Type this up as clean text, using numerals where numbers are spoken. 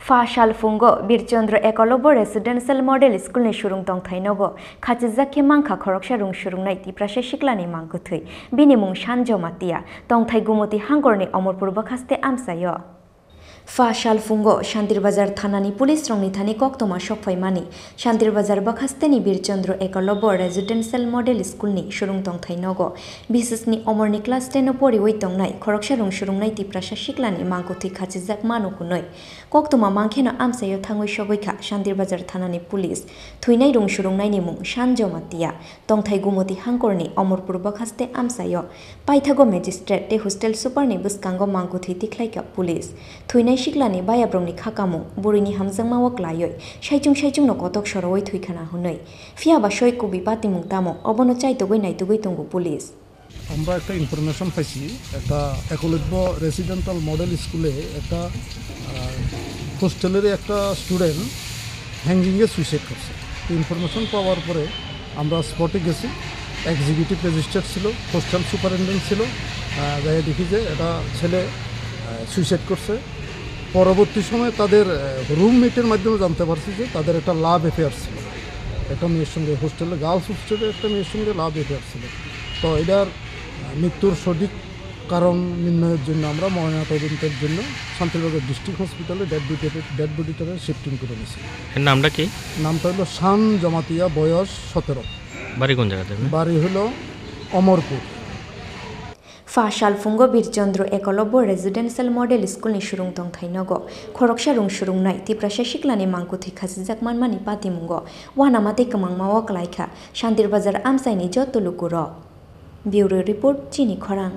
Fa Shalfungo, Birchandra Ekolobo Residential Model School ni Shurung Tong Thainogo, Khachizaki Mangkha Khoroksha Rung Shurung Naiti Prashashiklani Mangkuthui, Binimung Shanjo Matia, Tong Thaigumuti Hangorni Omorpur Bakaste Amsayo. Fa Shalfungo, Shantir Bazar Thanani Police Rongni Thani Koktoma Shokfaimani, Shantir Bazar Bakasteni Birchandra Ekolobo Residential Model School ni Shurung Tong Thainogo, Bisis ni Omorni Class 10 Opori Waitong Nai, Khoroksha Rung Shurung Naiti Prashashiklani Mangkuthi Khachizak Manu Kunoi, Koktoma Mangkhena Amsayo Thangoi Shogoika, Shantir Bazar Thanani Police, Thuinai Rung Shurung Nai ni Mung Shanjo Matia, Tong Thaigumuti Hangkorni Omorpur Bakaste Amsayo, Paithago Magistrate te Hostel Super ni Buskango Mangkuthi Tiklaika Police, Thuinai Shiklani Bayabrongni Khakamu, Burini Hamzangma Waklayoi, Shaichung no Kotok Shoroi Thuikana Hunoi, Fiaba Shoi Kubi Pati Mungtamo, Obono Chai Tugoi Naitugoi Tungu Police. আমরা একটা information পাইছি একটা Eklavya residential model স্কুলে একটা হোস্টেলের একটা student হ্যাঙ্গিংয়ে suicide করছে। Information পাওয়ার পরে আমরা স্পটে গেছি, এক্সিকিউটিভ রেজিস্ট্রার ছিল, হোস্টেল সুপারিনটেন্ডেন্ট ছিল, যাই দেখি যে এটা ছেলে সুইসাইড করছে। পরবর্তী সময়ে তাদের রুমমেটের মাধ্যমে জানতে পারছি যে তাদের একটা লাভ অ্যাফেয়ার ছিল, একটা মেয়ের সঙ্গে হোস্টেলে গার্লস হোস্টেলে একটা মেয়ের সঙ্গে লাভ অ্যাফেয়ার ছিল। তো এটার মৃত্যুর সঠিক কারণ নির্ণয়ের জন্য আমরা ময়নাতদন্তের জন্য শান্তিবাজার ডিস্ট্রিক্ট হসপিটালে ডেড বডিটারে শিফটিং করে নিয়েছি। এর নামটা কি? নামটা হলো শান জমাতিয়া, বয়স 17। বাড়ি কোন জায়গাতে? বাড়ি হলো Amarpur. Fa Shalfungo Birchandra Ekolobo Residential Model School ni Shurung Tong Thainogo, Khoroksha Rung Shurung Nai ti Prashashiklani Mangkuthi Khachizak Manmani Patimungo, Wanamate Kamangma Waklaika, Shantir Bazar Amsai ni Jotulukuro. Bureau Report Chini Khorang.